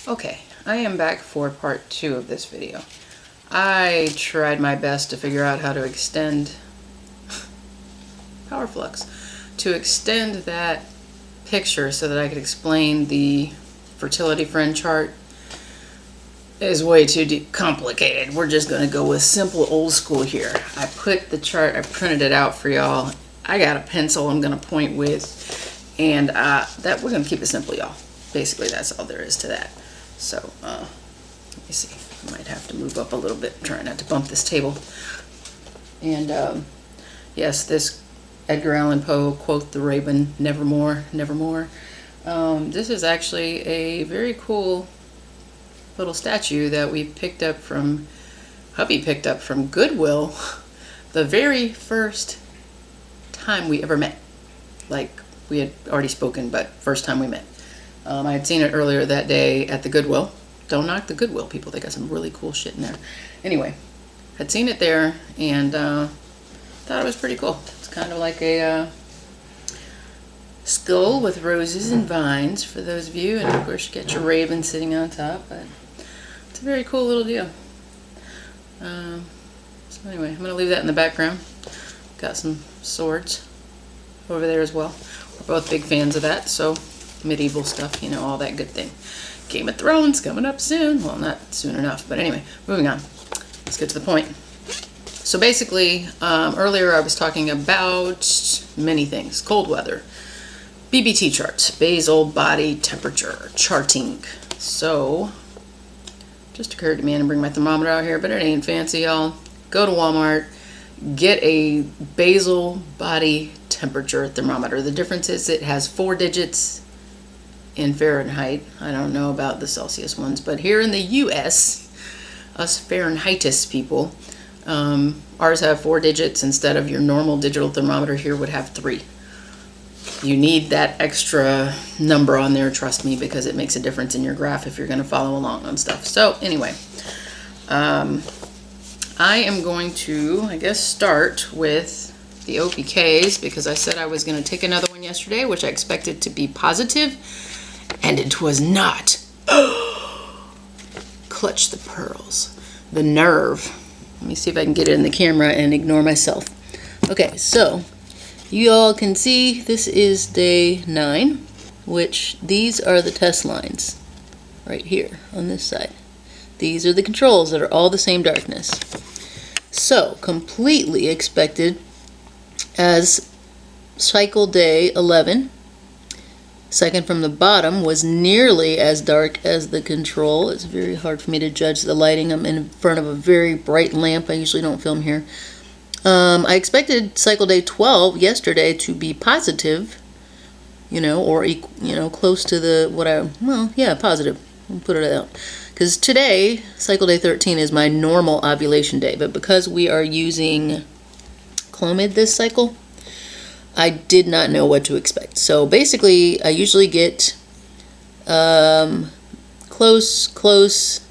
Okay, I am back for part 2 of this video. I tried my best to figure out how to extend power flux, to extend that picture so that I could explain the fertility friend chart. It is way too complicated. We're just going to go with simple old school here. I put the chart, I printed it out for y'all. I got a pencil I'm going to point with, and that we're going to keep it simple, y'all. Basically, that's all there is to that. So, let me see. I might have to move up a little bit, try not to bump this table. And, yes, this Edgar Allan Poe quote, the raven, nevermore, nevermore. This is actually a very cool little statue that we picked up from, hubby picked up from Goodwill the very first time we ever met. Like, we had already spoken, but first time we met. I had seen it earlier that day at the Goodwill. Don't knock the Goodwill, people. They got some really cool shit in there. Anyway, had seen it there and thought it was pretty cool. It's kind of like a skull with roses and vines for those of you. And of course, you got your raven sitting on top. But it's a very cool little deal. So anyway, I'm going to leave that in the background. Got some swords over there as well. We're both big fans of that, so medieval stuff, you know, all that good thing. Game of Thrones coming up soon. Well, not soon enough, but anyway, moving on. Let's get to the point. So basically, earlier I was talking about many things. Cold weather, BBT charts, basal body temperature charting. So, just occurred to me, I'm gonna bring my thermometer out here, but it ain't fancy, y'all. Go to Walmart, get a basal body temperature thermometer. The difference is it has 4 digits in Fahrenheit. I don't know about the Celsius ones, but here in the US, us Fahrenheitis people, ours have 4 digits instead of your normal digital thermometer here would have 3. You need that extra number on there, trust me, because it makes a difference in your graph if you're going to follow along on stuff. So anyway, I am going to, I guess, start with the OPKs because I said I was going to take another one yesterday, which I expected to be positive. And it was not. Clutch the pearls. The nerve. Let me see if I can get it in the camera and ignore myself. Okay, so you all can see this is day 9, which these are the test lines right here on this side. These are the controls that are all the same darkness. So, completely expected as cycle day 11. Second from the bottom was nearly as dark as the control. It's very hard for me to judge the lighting. I'm in front of a very bright lamp. I usually don't film here. I expected cycle day 12 yesterday to be positive, you know, or close to the positive. I'll put it out. Because today, cycle day 13 is my normal ovulation day, but because we are using Clomid this cycle, I did not know what to expect. So basically, I usually get close,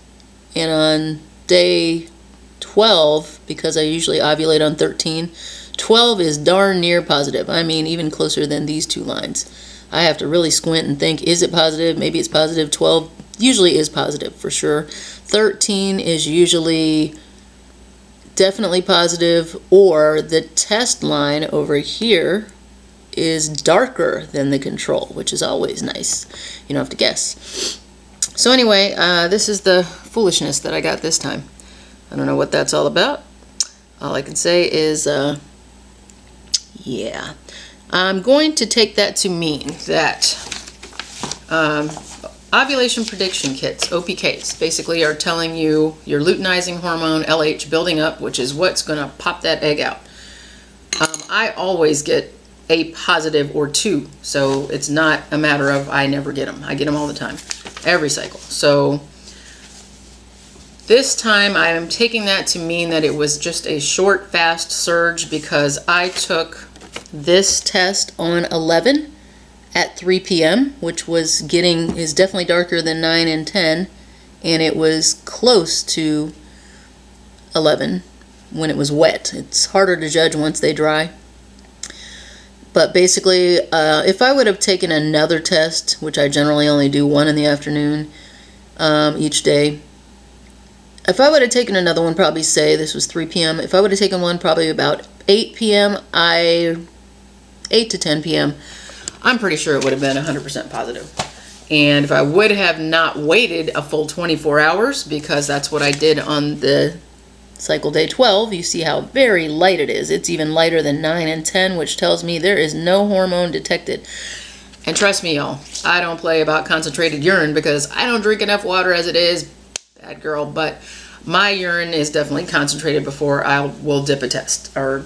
and on day 12, because I usually ovulate on 13, 12 is darn near positive. I mean, even closer than these two lines. I have to really squint and think, is it positive? Maybe it's positive. 12 usually is positive for sure. 13 is usually definitely positive, or the test line over here is darker than the control, which is always nice. You don't have to guess. So anyway, this is the foolishness that I got this time. I don't know what that's all about. All I can say is, yeah. I'm going to take that to mean that ovulation prediction kits, OPKs, basically are telling you your luteinizing hormone, LH, building up, which is what's going to pop that egg out. I always get a positive or 2, so it's not a matter of I never get them. I get them all the time, every cycle. So this time I am taking that to mean that it was just a short, fast surge because I took this test on 11 at 3 p.m., which is definitely darker than 9 and 10, and it was close to 11 when it was wet. It's harder to judge once they dry. But basically, if I would have taken another test, which I generally only do one in the afternoon, each day. If I would have taken another one, probably say this was 3 p.m. If I would have taken one probably about 8 p.m., 8 to 10 p.m., I'm pretty sure it would have been 100% positive. And if I would have not waited a full 24 hours, because that's what I did on the cycle day 12, you see how very light it is. It's even lighter than 9 and 10, which tells me there is no hormone detected. And trust me, y'all, I don't play about concentrated urine because I don't drink enough water as it is. Bad girl, but my urine is definitely concentrated before I will dip a test or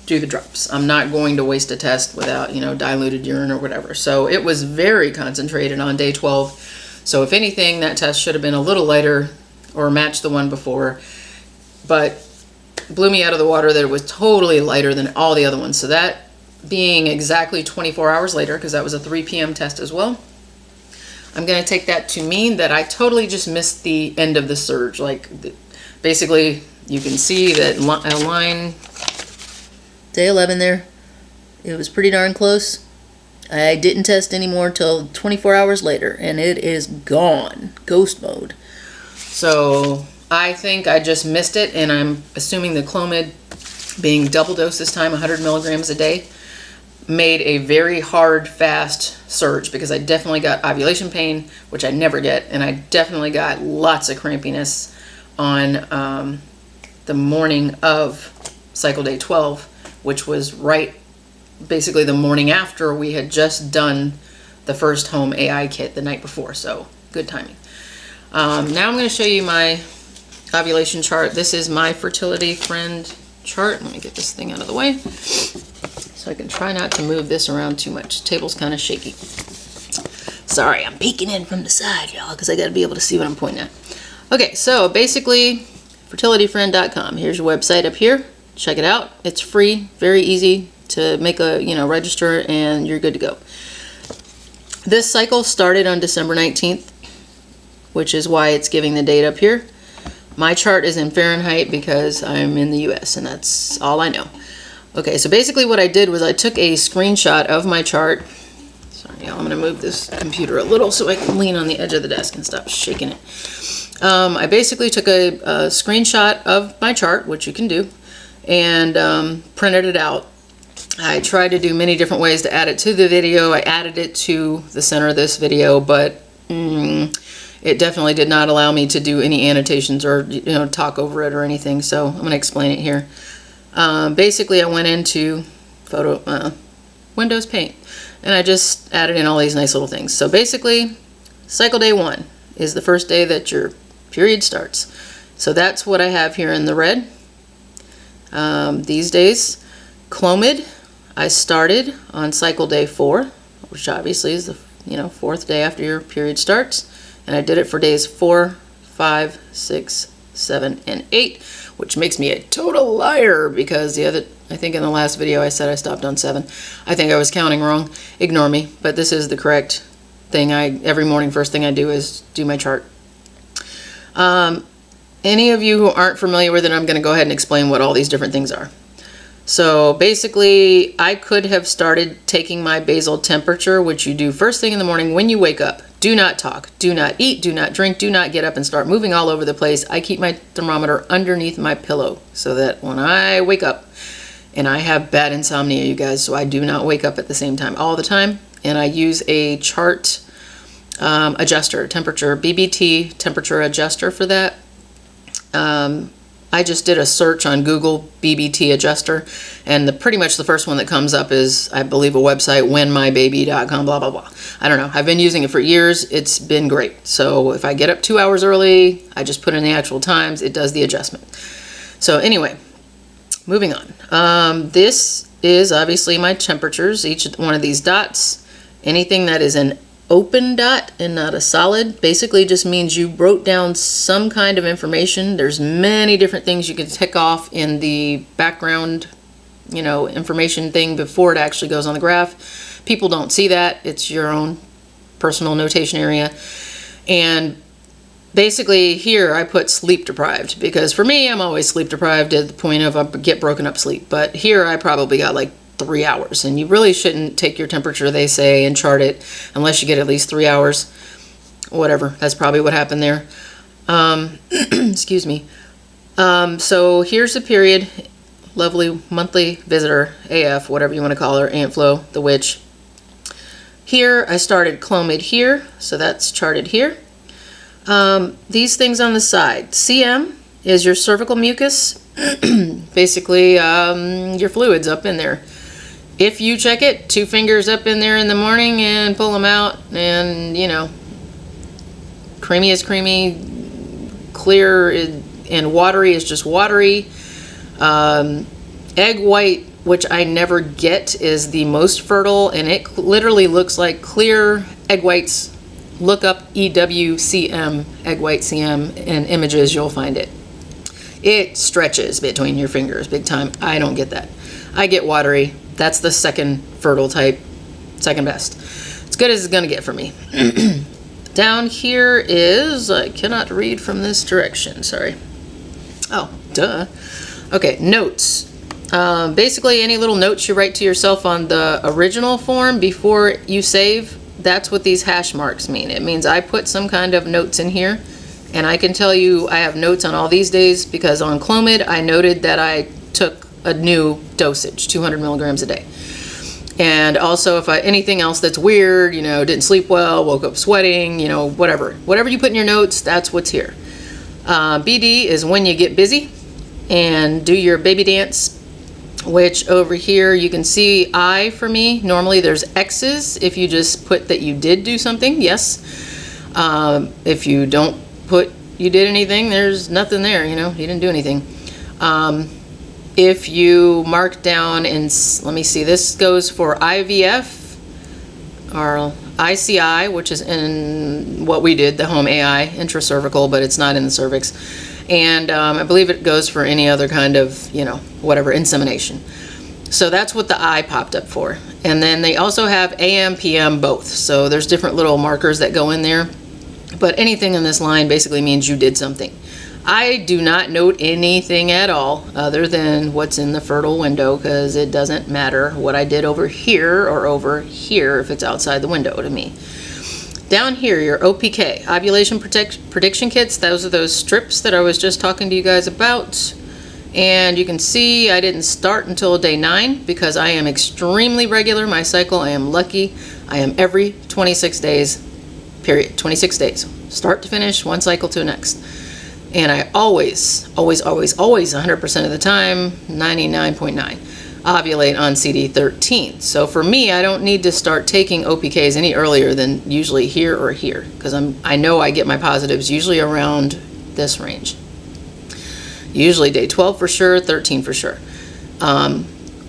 do the drops. I'm not going to waste a test without, diluted urine or whatever. So it was very concentrated on day 12. So if anything, that test should have been a little lighter or matched the one before, but blew me out of the water that it was totally lighter than all the other ones. So that being exactly 24 hours later, because that was a 3 p.m. test as well, I'm going to take that to mean that I totally just missed the end of the surge. Like, basically, you can see that line day 11 there, it was pretty darn close. I didn't test anymore till 24 hours later, and it is gone. Ghost mode. So I think I just missed it, and I'm assuming the Clomid, being double dose this time, 100 milligrams a day, made a very hard, fast surge, because I definitely got ovulation pain, which I never get, and I definitely got lots of crampiness on the morning of cycle day 12, which was basically the morning after we had just done the first home AI kit the night before, so good timing. Now I'm going to show you my ovulation chart. This is my Fertility Friend chart. Let me get this thing out of the way so I can try not to move this around too much. The table's kind of shaky. Sorry, I'm peeking in from the side, y'all, because I got to be able to see what I'm pointing at. Okay, so basically, fertilityfriend.com. Here's your website up here. Check it out. It's free, very easy to make a, register, and you're good to go. This cycle started on December 19th, which is why it's giving the date up here. My chart is in Fahrenheit because I'm in the US, and that's all I know. Okay, so basically what I did was I took a screenshot of my chart. Sorry, y'all, I'm going to move this computer a little so I can lean on the edge of the desk and stop shaking it. I basically took a screenshot of my chart, which you can do, and printed it out. I tried to do many different ways to add it to the video. I added it to the center of this video, but it definitely did not allow me to do any annotations or talk over it or anything. So I'm going to explain it here. Basically, I went into Windows Paint, and I just added in all these nice little things. So basically, cycle day 1 is the first day that your period starts. So that's what I have here in the red. These days, Clomid, I started on cycle day 4, which obviously is the 4th day after your period starts, and I did it for days 4, 5, 6, 7, and 8, which makes me a total liar because I think in the last video I said I stopped on 7. I think I was counting wrong. Ignore me, but this is the correct thing. Every morning, first thing I do is do my chart. Any of you who aren't familiar with it, I'm going to go ahead and explain what all these different things are. So basically, I could have started taking my basal temperature, which you do first thing in the morning when you wake up. Do not talk, do not eat, do not drink, do not get up and start moving all over the place. I keep my thermometer underneath my pillow so that when I wake up, and I have bad insomnia, you guys, so I do not wake up at the same time all the time, and I use a chart adjuster, temperature, BBT temperature adjuster for that. I just did a search on Google, BBT adjuster, and pretty much the first one that comes up is, I believe, a website, whenmybaby.com, blah, blah, blah. I don't know. I've been using it for years. It's been great. So if I get up 2 hours early, I just put in the actual times. It does the adjustment. So anyway, moving on. This is obviously my temperatures, each one of these dots. Anything that is an open dot and not a solid basically just means you wrote down some kind of information. There's many different things you can tick off in the background, information thing before it actually goes on the graph. People don't see that. It's your own personal notation area. And basically here I put sleep deprived because for me, I'm always sleep deprived at the point of I get broken up sleep. But here I probably got like 3 hours, and you really shouldn't take your temperature, they say, and chart it unless you get at least 3 hours. whatever. That's probably what happened there. Excuse me. So here's the period. Lovely monthly visitor, AF, whatever you want to call her, Aunt Flo, the witch. Here, I started Clomid here, so that's charted here. These things on the side. CM is your cervical mucus, basically your fluids up in there. If you check it, 2 fingers up in there in the morning and pull them out, and you know, creamy is creamy, clear and watery is just watery. Egg white, which I never get, is the most fertile, and it literally looks like clear egg whites. Look up EWCM, egg white CM, in images, you'll find it. It stretches between your fingers big time. I don't get that. I get watery. That's the second fertile type, second best. As good as it's gonna get for me. Down here is, I cannot read from this direction, sorry. Oh, duh. Okay, notes. Basically, any little notes you write to yourself on the original form before you save, that's what these hash marks mean. It means I put some kind of notes in here, and I can tell you I have notes on all these days because on Clomid, I noted that I took a new dosage, 200 milligrams a day. And also, if anything else that's weird, you know, didn't sleep well, woke up sweating, you know, whatever you put in your notes, that's what's here. BD is when you get busy and do your baby dance, which over here you can see I for me. Normally there's X's if you just put that you did do something, yes. If you don't put you did anything, there's nothing there, you know, you didn't do anything. If you mark down and let me see, this goes for IVF or ICI, which is in what we did, the home AI, intracervical, but it's not in the cervix. And I believe it goes for any other kind of, you know, whatever, insemination. So that's what the I popped up for. And then they also have AM, PM, both. So there's different little markers that go in there. But anything in this line basically means you did something. I do not note anything at all other than what's in the fertile window, because it doesn't matter what I did over here or over here if it's outside the window to me. Down here, your OPK, ovulation prediction kits, those are those strips that I was just talking to you guys about. And you can see I didn't start until day 9 because I am extremely regular. My cycle, I am lucky. I am every 26 days, period, 26 days. Start to finish, one cycle to the next. And I always, 100% of the time, 99.9, ovulate on CD13. So for me, I don't need to start taking OPKs any earlier than usually here or here, because I know I get my positives usually around this range. Usually day 12 for sure, 13 for sure.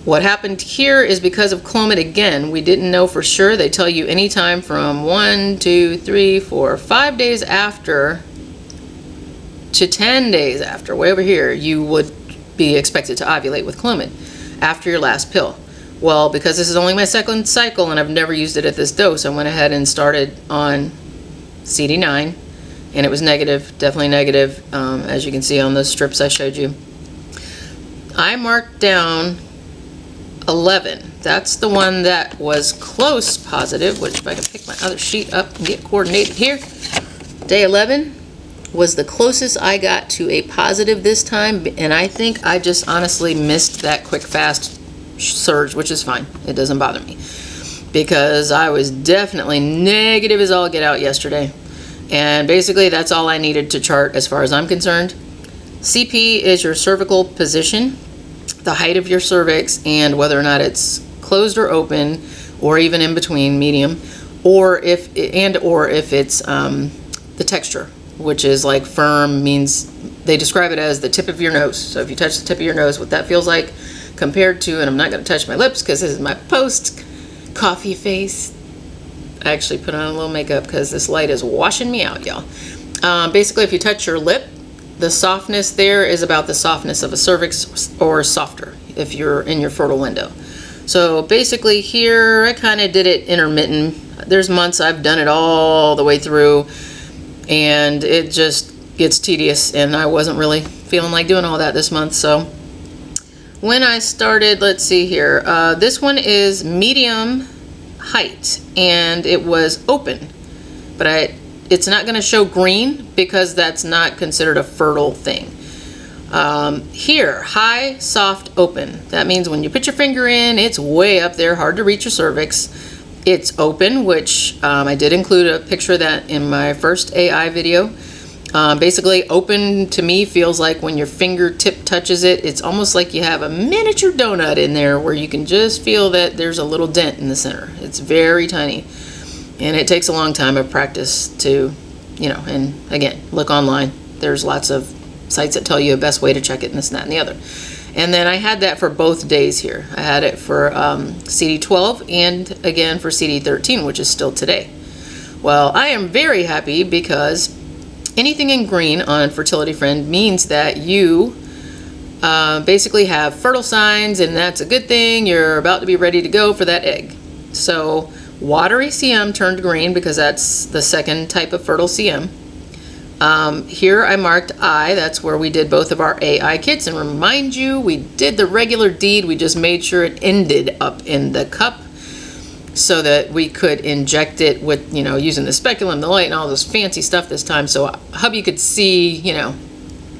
What happened here is because of Clomid again, we didn't know for sure. They tell you anytime from 1, 2, 3, 4, 5 days after to 10 days after, way over here, you would be expected to ovulate with Clomid after your last pill. Well, because this is only my second cycle and I've never used it at this dose, I went ahead and started on CD9, and it was negative, definitely negative, as you can see on those strips I showed you. I marked down 11. That's the one that was close positive, which if I can pick my other sheet up and get coordinated here. Day 11 was the closest I got to a positive this time, and I think I just honestly missed that quick fast surge, which is fine. It doesn't bother me because I was definitely negative as all get out yesterday, and basically that's all I needed to chart as far as I'm concerned. CP is your cervical position, the height of your cervix, and whether or not it's closed or open, or even in between, medium, or if it's the texture, which is like firm, means they describe it as the tip of your nose. So if you touch the tip of your nose, what that feels like compared to, and I'm not going to touch my lips because this is my post coffee face. I actually put on a little makeup because this light is washing me out, y'all. Basically, if you touch your lip, the softness there is about the softness of a cervix or softer if you're in your fertile window. So basically here, I kind of did it intermittent. There's months I've done it all the way through, and it just gets tedious, and I wasn't really feeling like doing all that this month. So when I started, let's see here, this one is medium height, and it was open, but it's not going to show green because that's not considered a fertile thing. Here, high, soft, open. That means when you put your finger in, it's way up there, hard to reach your cervix. It's open, which I did include a picture of that in my first AI video. Basically, open to me feels like when your fingertip touches it, it's almost like you have a miniature donut in there where you can just feel that there's a little dent in the center. It's very tiny. And it takes a long time of practice to, you know, and again, look online. There's lots of sites that tell you the best way to check it and this, that, and the other. And then I had that for both days here. I had it for CD12 and again for CD13, which is still today. Well, I am very happy because anything in green on Fertility Friend means that you basically have fertile signs, and that's a good thing. You're about to be ready to go for that egg. So watery CM turned green because that's the second type of fertile CM. Here I marked I, that's where we did both of our AI kits, and remind you, we did the regular deed, we just made sure it ended up in the cup so that we could inject it with, you know, using the speculum, the light, and all this fancy stuff this time, so hubby could see, you know,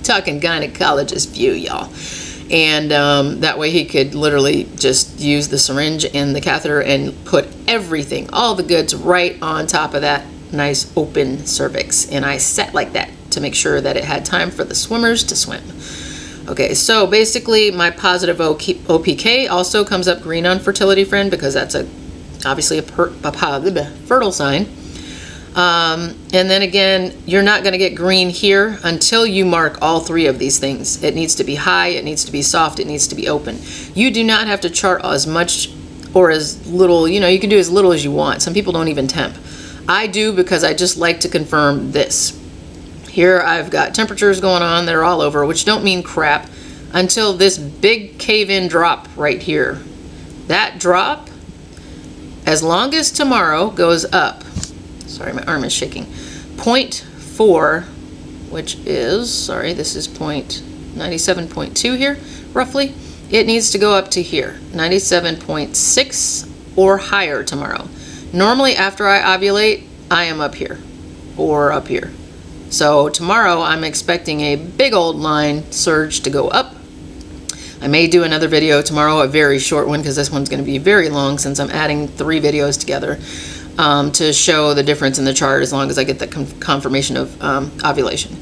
talking gynecologist view, y'all. And that way he could literally just use the syringe and the catheter and put everything, all the goods, right on top of that nice open cervix. And I set like that to make sure that it had time for the swimmers to swim. Okay, so basically my positive OPK also comes up green on Fertility Friend because that's obviously a fertile sign. And then again, you're not going to get green here until you mark all three of these things. It needs to be high, it needs to be soft, it needs to be open. You do not have to chart as much or as little, you know, you can do as little as you want. Some people don't even temp. I do because I just like to confirm this. Here I've got temperatures going on that are all over, which don't mean crap until this big cave-in drop right here. That drop, as long as tomorrow goes up, sorry, my arm is shaking, 0.4, which is, sorry, this is 97.2 here, roughly. It needs to go up to here, 97.6 or higher tomorrow. Normally after I ovulate, I am up here or up here. So tomorrow I'm expecting a big old line surge to go up. I may do another video tomorrow, a very short one, because this one's going to be very long since I'm adding 3 videos together to show the difference in the chart as long as I get the confirmation of ovulation.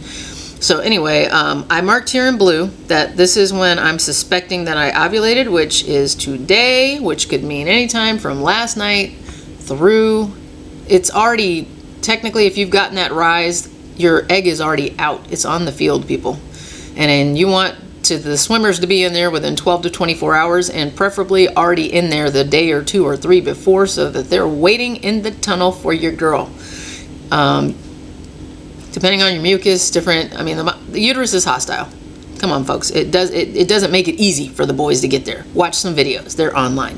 So anyway, I marked here in blue that this is when I'm suspecting that I ovulated, which is today, which could mean anytime from last night through, it's already, technically if you've gotten that rise, your egg is already out. It's on the field, people. And then you want the swimmers to be in there within 12 to 24 hours and preferably already in there the day or 2 or 3 before so that they're waiting in the tunnel for your girl. Depending on your mucus, different, I mean, the uterus is hostile. Come on, folks. It doesn't make it easy for the boys to get there. Watch some videos. They're online.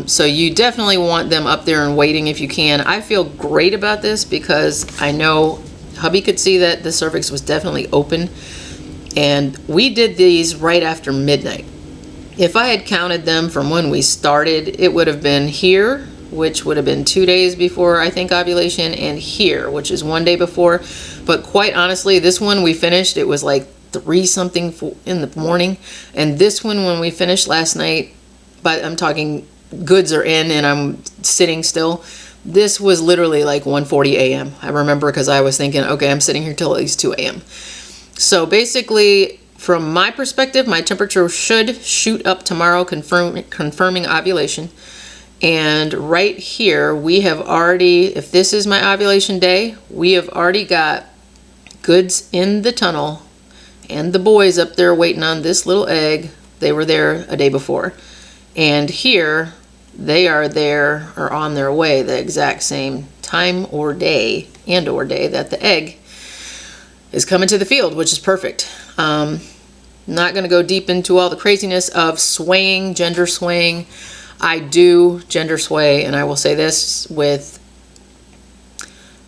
So you definitely want them up there and waiting if you can. I feel great about this because I know hubby could see that the cervix was definitely open, and we did these right after midnight. If I had counted them from when we started, it would have been here, which would have been 2 days before I think ovulation, and here, which is 1 day before. But quite honestly, this one we finished, it was like 3 something in the morning, and this one when we finished last night, but I'm talking goods are in and I'm sitting still, this was literally like 1:40 a.m. I remember because I was thinking, okay, I'm sitting here till at least 2 a.m. So basically, from my perspective, my temperature should shoot up tomorrow, confirming ovulation. And right here, we have already, if this is my ovulation day, we have already got goods in the tunnel and the boys up there waiting on this little egg. They were there a day before. And here, they are there or on their way the exact same time or day that the egg is coming to the field, which is perfect. Not going to go deep into all the craziness of swaying, gender swaying. I do gender sway, and I will say this with,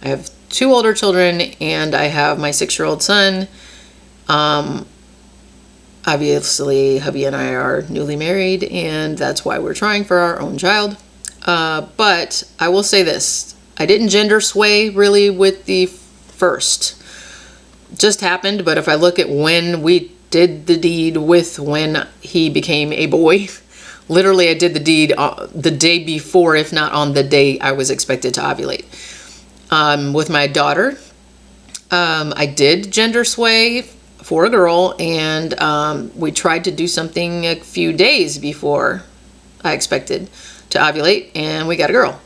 I have 2 older children and I have my 6-year-old son. Obviously, hubby and I are newly married, and that's why we're trying for our own child. But I will say this, I didn't gender sway really with the first. Just happened, but if I look at when we did the deed with when he became a boy, literally I did the deed the day before, if not on the day I was expected to ovulate. With my daughter, I did gender sway for a girl, and we tried to do something a few days before I expected to ovulate, and we got a girl.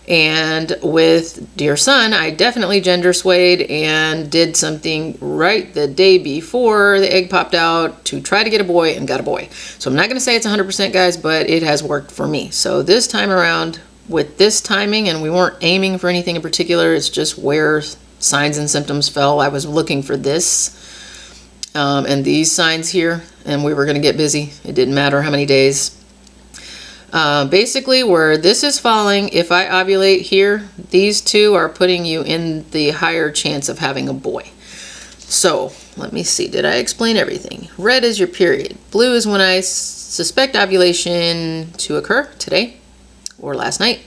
And with dear son, I definitely gender swayed and did something right the day before the egg popped out to try to get a boy, and got a boy. So I'm not going to say it's 100% guys, but it has worked for me. So this time around with this timing, and we weren't aiming for anything in particular, it's just where signs and symptoms fell. I was looking for this and these signs here, and we were going to get busy. It didn't matter how many days. Basically, where this is falling, if I ovulate here, these two are putting you in the higher chance of having a boy. So let me see, did I explain everything? Red is your period. Blue is when I suspect ovulation to occur, today or last night.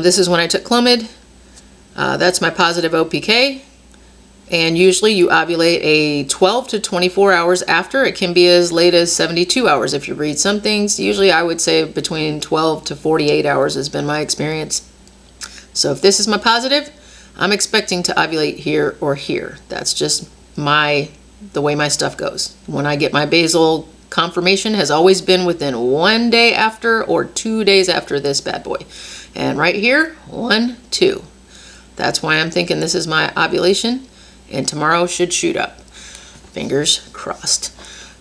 This is when I took Clomid. That's my positive OPK. And usually you ovulate a 12 to 24 hours after. It can be as late as 72 hours if you read some things. Usually I would say between 12 to 48 hours has been my experience. So if this is my positive, I'm expecting to ovulate here or here. That's just the way my stuff goes. When I get my basal confirmation has always been within 1 day after or 2 days after this bad boy. And right here, 1, 2. That's why I'm thinking this is my ovulation. And tomorrow should shoot up. Fingers crossed.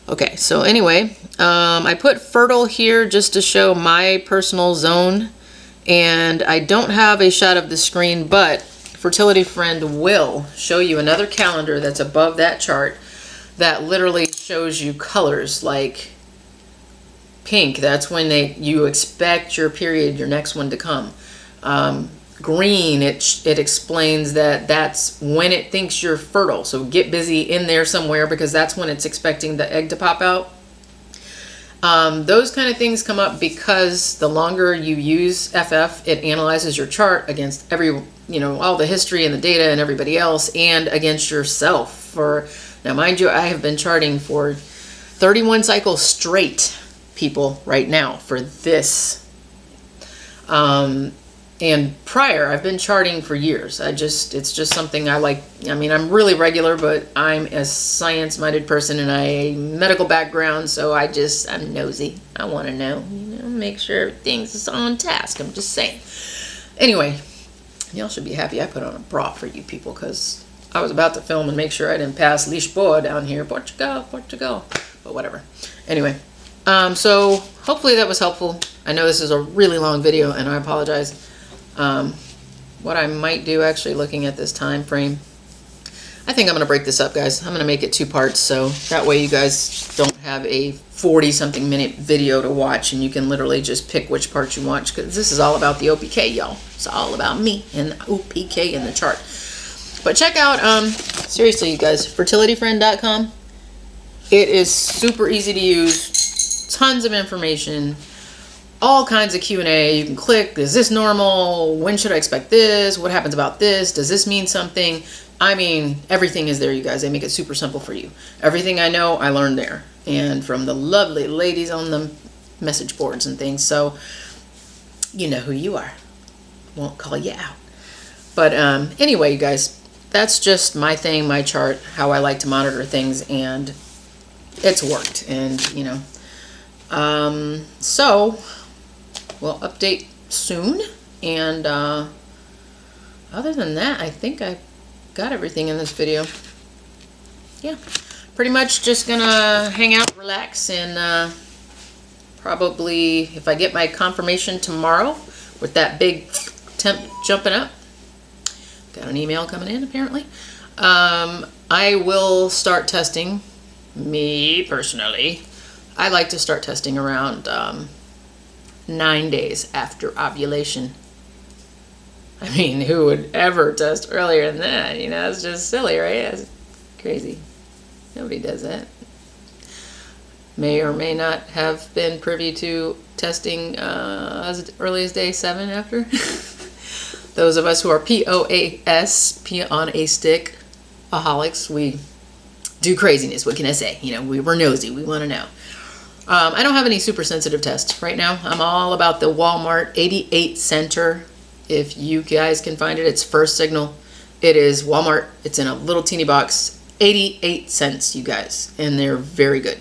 Okay, so anyway, I put fertile here just to show my personal zone. And I don't have a shot of the screen, but Fertility Friend will show you another calendar that's above that chart that literally shows you colors like pink. That's when you expect your period, your next one to come. Green, it explains that that's when it thinks you're fertile. So get busy in there somewhere, because that's when it's expecting the egg to pop out. Those kind of things come up because the longer you use FF, it analyzes your chart against all the history and the data and everybody else, and against yourself. Now mind you, I have been charting for 31 cycles straight, people, right now for this. And prior, I've been charting for years. It's just something I like. I mean, I'm really regular, but I'm a science-minded person and a medical background, so I'm nosy. I want to know, make sure everything's on task. I'm just saying. Anyway, y'all should be happy I put on a bra for you people, because I was about to film and make sure I didn't pass Lisboa down here. Portugal. But whatever. Anyway, so hopefully that was helpful. I know this is a really long video, and I apologize. What I might do, actually, looking at this time frame, I think I'm going to break this up, guys. I'm going to make it 2 parts, so that way you guys don't have a 40-something minute video to watch, and you can literally just pick which part you watch, because this is all about the OPK, y'all. It's all about me and the OPK in the chart. But check out, seriously, you guys, fertilityfriend.com. It is super easy to use, tons of information, all kinds of Q&A. You can click, is this normal? When should I expect this? What happens about this? Does this mean something? I mean, everything is there, you guys. They make it super simple for you. Everything I know, I learned there. And from the lovely ladies on the message boards and things. So, you know who you are. Won't call you out. But anyway, you guys, that's just my thing, my chart, how I like to monitor things. And it's worked. And, so we'll update soon, and other than that, I think I got everything in this video. Yeah, pretty much just gonna hang out, relax, and probably, if I get my confirmation tomorrow with that big temp jumping up, got an email coming in apparently, I will start testing. Me personally, I like to start testing around 9 days after ovulation. I mean, who would ever test earlier than that? It's just silly, right? That's crazy. Nobody does that. May or may not have been privy to testing as early as day 7 after. Those of us who are POAS, pee on a stick, aholics, we do craziness. What can I say? You know, we're nosy. We want to know. I don't have any super sensitive tests right now. I'm all about the Walmart 88 center. If you guys can find it, it's First Signal. It is Walmart. It's in a little teeny box. 88 cents, you guys. And they're very good.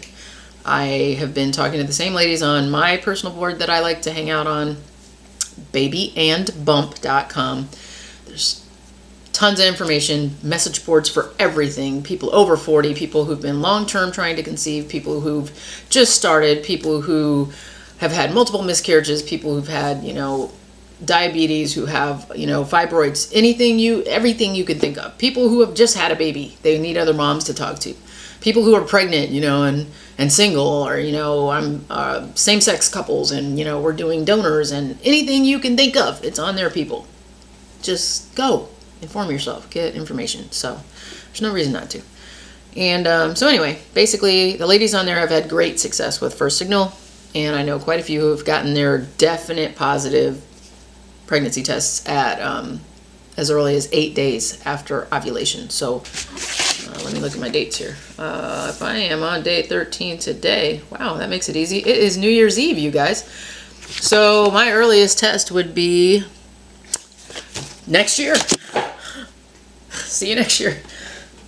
I have been talking to the same ladies on my personal board that I like to hang out on, babyandbump.com. There's tons of information, message boards for everything. People over 40, people who've been long-term trying to conceive, people who've just started, people who have had multiple miscarriages, people who've had, you know, diabetes, who have, you know, fibroids, everything you can think of. People who have just had a baby, they need other moms to talk to. People who are pregnant, you know, and single, or, you know, I'm same-sex couples, and, you know, we're doing donors, and anything you can think of, it's on there, people. Just go. Inform yourself, get information. So there's no reason not to. And so anyway, basically the ladies on there have had great success with First Signal, and I know quite a few who have gotten their definite positive pregnancy tests at as early as 8 days after ovulation. So let me look at my dates here. If I am on day 13 today, wow, that makes it easy. It is New Year's Eve, you guys. So my earliest test would be next year. See you next year.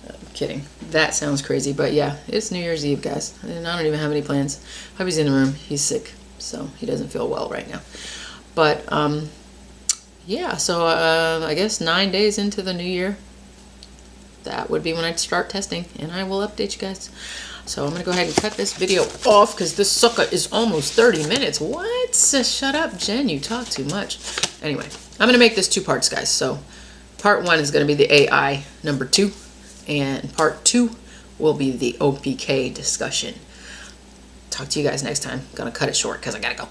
I'm kidding. That sounds crazy, but yeah, it's New Year's Eve, guys. And I don't even have any plans. Hubby's in the room. He's sick, so he doesn't feel well right now. But yeah, so I guess 9 days into the new year, that would be when I'd start testing, and I will update you guys. So I'm gonna go ahead and cut this video off because this sucker is almost 30 minutes. What? Shut up, Jen. You talk too much. Anyway, I'm gonna make this 2 parts, guys. So part 1 is going to be the AI number 2, and part 2 will be the OPK discussion. Talk to you guys next time. Gonna cut it short because I gotta go.